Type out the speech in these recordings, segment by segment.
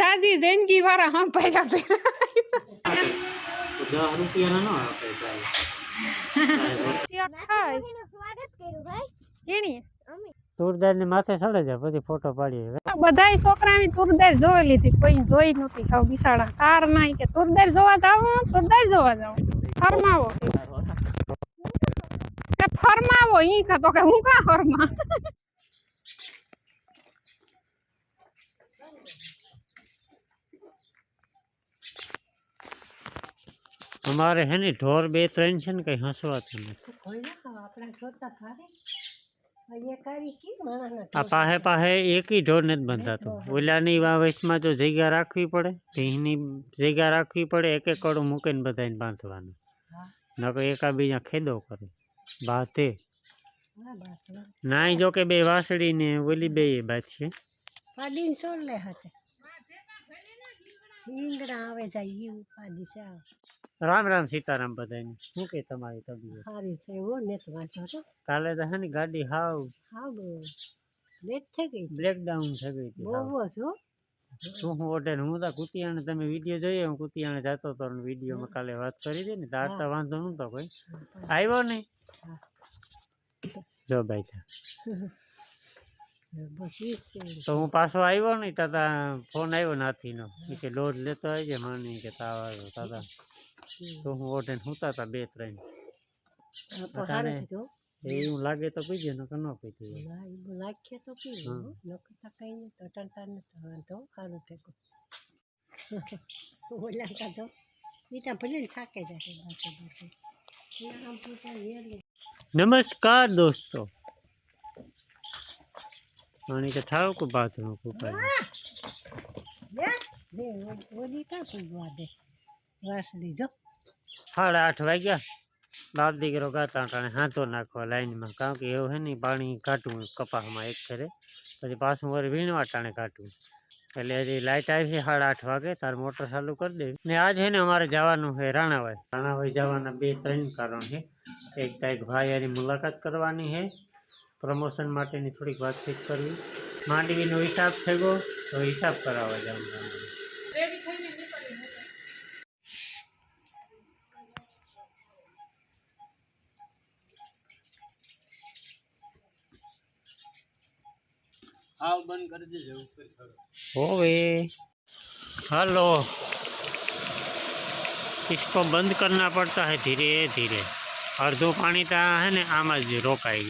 જાજી જિંદગી વાળા હા પહેલા પહેલા 10 રૂપિયા નો આપે ચાલ સ્વાગત કર્યું ભાઈ કેણી તુરદાર ની માથે ચડે જાય પછી ફોટો પાડીએ બધાય છોકરાની તુરદાર જોઈ લીધી કોઈ જોઈ નહોતી ખાવ બિસાડા તાર નાઈ કે તુરદાર જોવા જાવ ફરમાવો કે ફરમાવો ઈ તો કે હું કા ફરમા हमारे है नहीं ढोर 2-3 છે ને કઈ હસવાતું નથી આ પાહે પાહે એકી ઢોર નથી બંધાતો ઓલાની વયસમાં જો જગ્યા રાખવી પડે ભીંની જગ્યા રાખવી પડે એક એક કડું મૂકીને બધાને બાંધવાનું નકર એકાબીજા ખેદો કરે બાતે નાઈ જો કે બે વાસળી ને ઓલી બે બાત છે પાડીને છોડ લે હશે ઈંગડા આવે જાય ઈ ઉપાડી છે રામ રામ સીતારામ બધાને શું કે તમારી તબિયત સારી છે એવો ને તો વાંચો તો કાલે તો હે ને ગાડી હાવ લેટ થઈ ગઈ બ્રેકડાઉન થઈ ગઈ હતી બહુ છો શું હું ઓર્ડર હું તો કુતિયાણે તમે વિડીયો જોયો હું કુતિયાણે જતો હતો ને વિડીયોમાં કાલે વાત કરી હતી ને તાર તો વાંધો નહોતો કોઈ આવ્યો નહીં જો ભાઈ તો હું પાછો આવ્યો નહીં તાતા ફોન આવ્યો નાથીનો કે લોડ લેતો આવજે માની કે તાવ આવ્યો તાતા તો હું ઓઢે હુતા હતા 2-3 એવું લાગે તો પીજે ન કે ન પીજે લાગે તો પીજો નકતા કઈ નહીં તો ટંટાર ન તો સારું થયું ઓલા કા તો ઈટા ભલે થાકે જાય નમસ્કાર દોસ્તો પાણી તો ઠાવ કો બાથરૂમ કો દે ઓલી કા પૂજવા દે વાસ દીજો 8:30 વાગ્યા બાપ દીકરો ગાતા ટાણે હાથો નાખવા લાઈનમાં કારણ કે એવું હે ને પાણી કાઢવું કપાસમાં એક ફેરે પછી પાછું વળી વીણવા ટાણે કાઢવું એટલે હજી લાઇટ આવી છે 8:30 વાગે તાર મોટર ચાલુ કરી દેવી ને આજ છે ને અમારે જવાનું છે રાણાવાઈ જવાના 2-3 કારણ છે એક તો એક ભાઈ હારી મુલાકાત કરવાની છે પ્રમોશન માટેની થોડીક વાતચીત કરવી માંડવીનો હિસાબ થઈ ગયો તો હિસાબ કરાવવા જવાનું हाव बंद कर दे होवे हेलो इसको बंद करना पड़ता है धीरे धीरे अर्धो पानी तो है ने आम ज रोकाई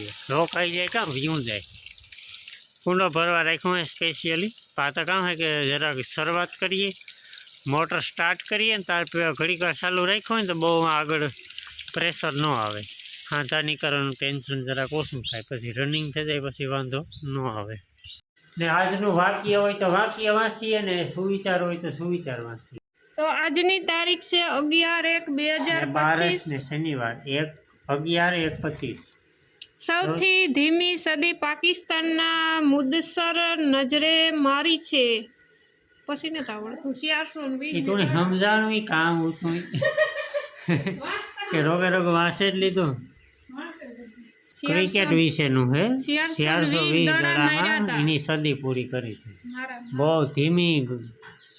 जाए क्या यूँ जाए कूंडो भरवा रखो है स्पेशियली पाता काम है कि जरा शुरुआत करिए मोटर स्टार्ट करिए तार घड़ी का चालू रखो तो बहुत आगे प्रेशर न आवे हाथा निकलવાનું टेन्शन जरा ओछું થાય પછી રનિંગ થઈ જાય પછી વાંધો ન આવે ને આજનું વાક્ય હોય તો વાક્ય વાંચીએ ને સુવિચાર હોય તો સુવિચાર વાંચીએ તો આજની તારીખ છે 11/1/2025 ને શનિવાર 11/1/25 સૌથી ધીમી સદી પાકિસ્તાનના મુદસર નજરે મારી છે પછી ને આવડતું 420 તું સમજાણું ઈ કામ હતું કે રોગે રોગે વાંચે જ લીધું ક્રિકેટ વિશેનું હે 420 દડામાં એની સદી પૂરી કરી છે બહુ ધીમી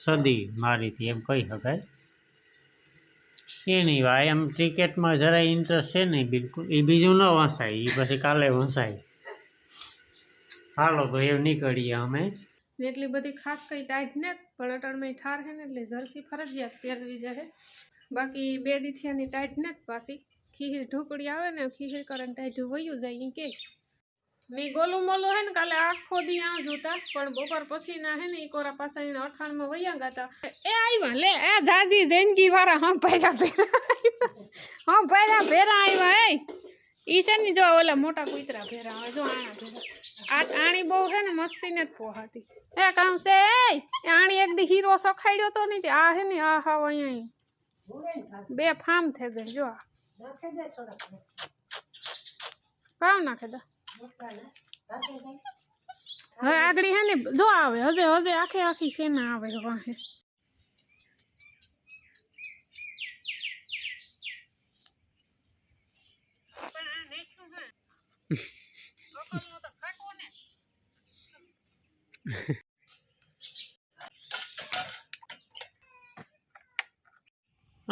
સદી મારી હતી એમ કહી શકાય એ નહીં ભાઈ એમ ક્રિકેટમાં જરાય ઇન્ટરેસ્ટ છે નહીં બિલકુલ એ બીજું ન વસાય એ પછી કાલે વસાય હાલો તો એવું નીકળીએ અમે એટલી બધી ખાસ કઈ ટાઈટ ને પણ અટણમાં ઠાર છે ને એટલે જર્સી ફરજિયાત પહેરવી જાય બાકી 2 દીથિયાની ટાઈટ ને પાછી ખીચડી ઢોકળી આવે ને ખીચડી કરે ટાઈટ વયું જાય એ કે નહીં ગોલું મોલું હે ને કાલે આખો દી આ જોતા પણ બપોર પછી ના હે ને ઈ કોરા પાછા એને અઠાણમાં વયા ગાતા એ આવ્યા લે એ જાજી જિંદગી વાળા હા પહેલા આવ્યા એ ઈ છે ને જો ઓલા મોટા કૂતરા ભેરા આવે જો આણા ભેરા આ આણી બહુ હે ને મસ્તી ને જ પોહાતી એ કામ છે એ આણી એક દી હીરો સખાડ્યો તો નહીં આ હે ને આ હાવ અહીંયા 2 ફાર્મ થઈ ગઈ જો કામ નાખે દા હવે આગળ હે ને જો આવે હજે આખે આખી સેના આવે વાહે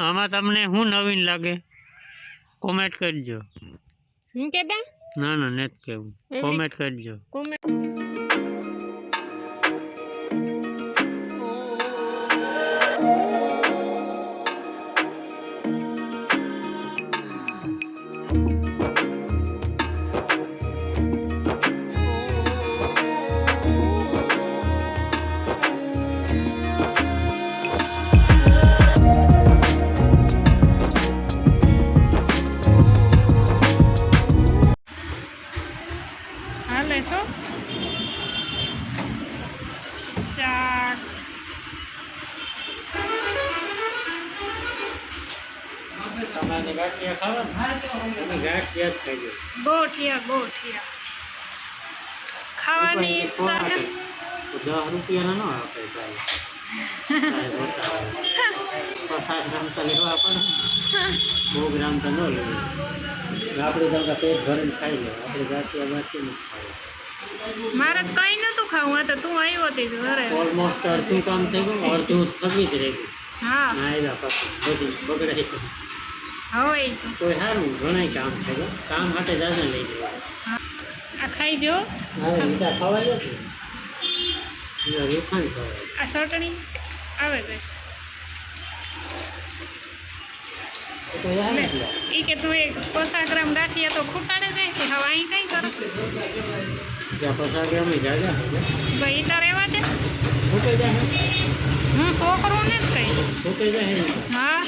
આમાં તમને શું નવીન લાગે કોમેન્ટ કરજો. હું કેતા ના ના નથી કેવું, કોમેન્ટ કરજો. કોમેન્ટ હાલે છો ચાર તમારે ગાંઠિયા ખાવા ગાંઠિયા જ ખાઈ ગોઠિયા ખાવાની સાથે 10 રૂપિયાના ન આપે ચાય 50 ગ્રામ તો લેવા પડે, 100 ગ્રામ તો ન લેવું. આપણે તો પેટ ભરીને ખાઈ લે, આપણે ગાંઠિયા નથી ખાવા. મારે કઈ નતું ખાવું, આ તો તું આવ્યો હતી ઘરે. ઓલમોસ્ટ અડધું કામ થઈ ગયું, અડધું સ્થગિત રહી ગયું. હા ના આવ્યા પછી બધી બગડાઈ ગયું. હવે તો સારું ઘણા કામ થઈ ગયું, કામ માટે જાજા લઈ ગયા. આ ખાઈ જો. હા મીઠા ખવાય નથી, રૂખાણ ખવાય. આ ચટણી આવે છે તો યાર ઈ કે તું એક 50 ગ્રામ ગાંઠિયા તો ખૂટાડે જાય છે. હવે અહીં કઈ કરો ત્યાં 50 ગ્રામ જાજા ભાઈ તો રહેવા દે. ફૂટે જાય, હું છોકરું ને જ કઈ. ફૂટે જાય, હા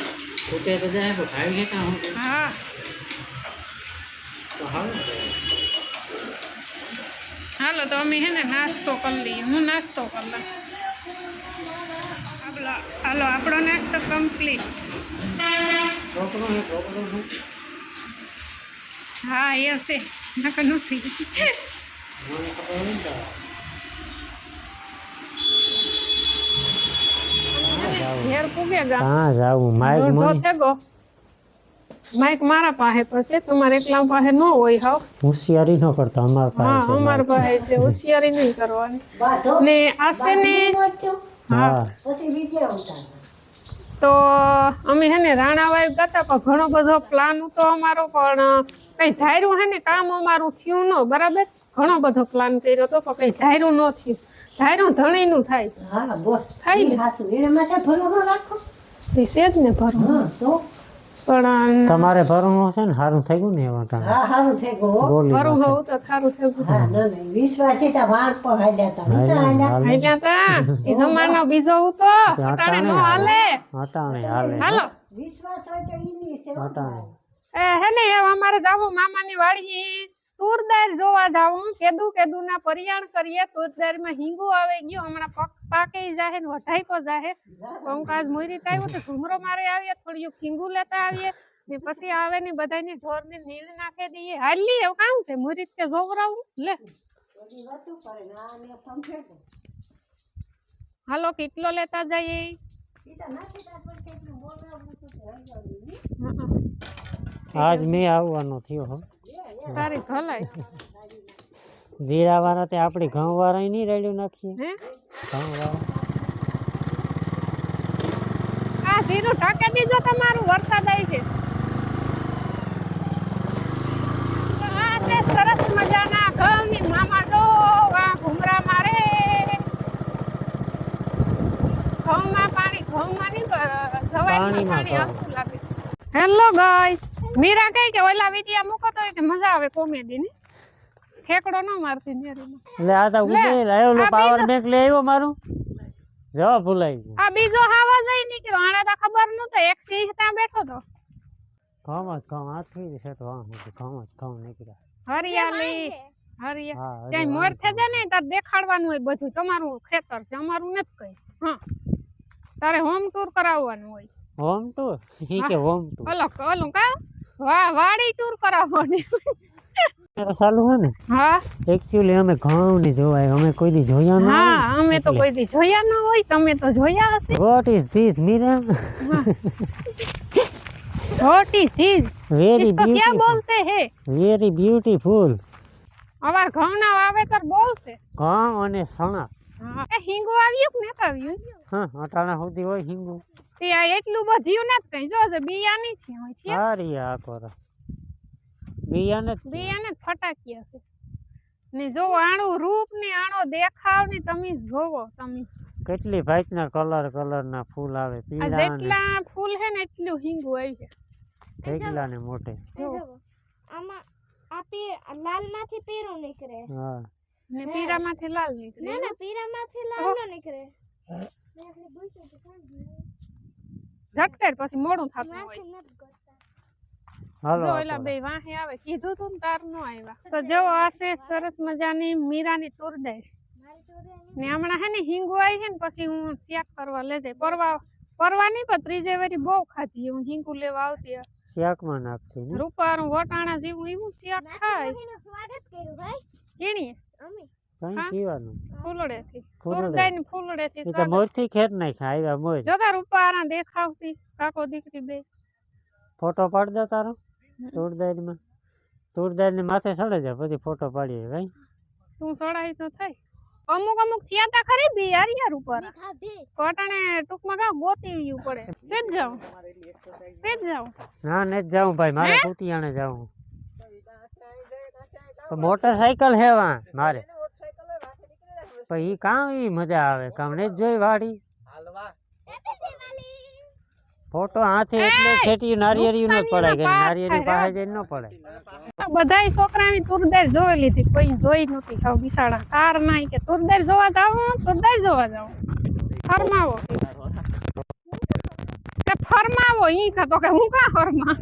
ફૂટે તો જાય પણ ખાઈ લેતા હું હા તો હાલ. હાલો તો અમે હે ને નાસ્તો કરી લઈએ. હું નાસ્તો કરી લઉં. હાલો આપણો નાસ્તો કમ્પ્લીટ. છોકરો હા એ છે નકર નથી. મને ખબર નહીં તો ઘેર પૂગે ગા. હા જાવું માઇક મારા પાસે તો છે, તમારે એકલા પાસે ન હોય. હાવ હોશિયારી ન કરતા અમારા હા અમારા પાસે છે, હોશિયારી નહીં કરવાની. ને આ છે ને હા તો અમે હે ને રાણાવાઈ ગયા પણ ઘણો બધો પ્લાન હતો અમારો, પણ કઈ ધાર્યું હે ને કામ અમારું થયું ન. બરાબર ઘણો બધો પ્લાન કર્યો હતો પણ કઈ ધાર્યું ન થયું. ધાર્યું ધણીનું થાય થાય ને એ છે જ ને ભરવું. પણ તમારે ભરવું હશે ને, સારું થઈ ગયું ને એવા ભરવું હોવું તો સારું થયું. હાલ્યા તા એ જમાનો બીજો હતો, અટાણે નો હાલે. હાલો એ હે ને હવે અમારે જાવું મામાની વાડી તુરદાર જોવા જાવું. કેદું ના પરિયાણ કરીએ. તુરદાર માં હિંગુ આવે ગયો, હમણાં પાકે જાહે ને વઢાઈકો જાહે. કંકાજ મોરી આવ્યો તો ઘુમરો મારે આવીએ, થોડીયું હિંગુ લેતા આવીએ ને પછી આવે ને બધાને ઢોર ને નીલ નાખી દઈએ. હાલી એવું કામ છે મુરીત કે જોવરાવું લે. હાલો કેટલો લેતા જઈએ. આજ મેં આવવાનો થયો હો. તારી ભલાઈ. જીરા વાળા તે આપણી ઘઉં વાળા નહીં રેડ્યું નાખીએ. હે ઘઉં વાળા આ જીરું ઢાકે દીજો તમારું, વરસાદ આવી છે. આ છે સરસ મજાના ઘઉંની મામા જો આ ઘુમરા મારે. ઘઉંમાં પાણી નહીં જવાય પાણી આવતું લાગે. હેલો ગાઈસ, મીરા કહે કે ઓલા વિડિયા મૂકો તો કે મજા આવે કોમેડી ની. ઠેકડો ન મારતી નેરીમાં. એટલે આ તો ઉભે લાયો લો પાવર બેંક લઈ આવ્યો મારું. જવા ભૂલાઈ ગયું. આ બીજો હાવા જઈ નીકળ્યો. આને તો ખબર નતો, એક સિંહ ત્યાં બેઠો તો. ઘઉં આ થઈ છે તો ઘઉં નીકળ્યા. હરિયાળી ત્યાં મોર થઈ જાય ને તાર દેખાડવાનું હોય બધું. તમારું ખેતર છે, અમારું નથી કઈ. હા તારે હોમ ટૂર કરાવવાનું હોય. હોમ ટૂર કે હોમ ટૂર ઓલું કા વાડી ટૂર કરાવવાની ચાલુ હે ને. હા એક્ચ્યુઅલી અમે ઘઉં ની જોવાય, અમે કોઈ દી જોયા ન. હા અમે તો કોઈ દી જોયા ન હોય, તમે તો જોયા હશે. What is this Meera? What is this? Very इसको क्या बोलते हैं? Very beautiful. અમાર ઘઉંના વાવેતર બહુ છે. ઘઉં અને સણા હા એ હિંગુ આવ્યું કે નતા આવ્યું હા અટાણા સુધી હોય હિંગુ તે આ એટલું બધું નથી કઈ જો બિયા નહીં છે હોય છે સારી આ કોરા બિયાને જ છે. બિયાને જ ફટાક્યા છે ને જો આણું રૂપ ને આણો દેખાવ ને તમે જોવો તમે કેટલી ભાતના કલર ના ફૂલ આવે આ પીળા ને જેટલા ફૂલ હે ને એટલું હિંગુ આવી છે ઢેગલા ને મોટે જો આમાં લાલ માંથી પીળો નીકળે હા ને પીરામાંથી લાલ નીકળે ના પીળા માંથી લાલ ન નીકળે ઝટકે પછી મોડું થતું હોય હાલો જો એલા બે વાહે આવે કીધું તું ને તાર નો આવ્યા તો જો આ છે સરસ મજાની મીરાની તુરદાર ને હમણાં હે ને હિંગુ આવી છે ને પછી હું શાક કરવા લઈ જાય પરવા નહીં પણ ત્રીજે વારી બહુ ખાધી હું હિંગુ લેવા આવતી શાકમાં નાખતી ને રૂપારું વટાણા જેવું એવું શાક ખાય સ્વાગત કર્યું ભાઈ કેણીએ અમે કઈ હા? પીવાનું ફૂલડેથી ફૂલડે. તુરદારની ફૂલડેથી એ તો મોરથી ખેર નાખ્યા આવ્યા મોર જોતા રૂપારા દેખાવતી કાકો દીકરી બે ફોટો પાડ દે તારો તુરદાર ને માથે ચડે જાય પછી ફોટો પાડીએ ભાઈ તું સડાઈ તો થાય અમુક થયા તા ખરી બી યાર ઉપર ખાધી કોટાણે ટૂંકમાં કાં ગોતી પડે સેજ જાઉં ના ને જ જાઉં ભાઈ મારે હે? કુતિયાણે જાઉં તો મોટરસાયકલ હે વાં મારે પછી ઈ કામ ઈ મજા આવે કામ ને જ જોઈ વાડી ફોટો હાથે એટલે છેટી નારિયેળિયું ન પડાય કે નારિયેળી પાસે જઈને ન પડે બધાય છોકરાની તુરદાર જોઈ લીધી કોઈ જોઈ નહોતી ખાવ બિસાડા કાર નાઈ કે તુરદાર જોવા જાવ ફરમાવો ફરમાવો ઈ તો કે હું કા ફરમા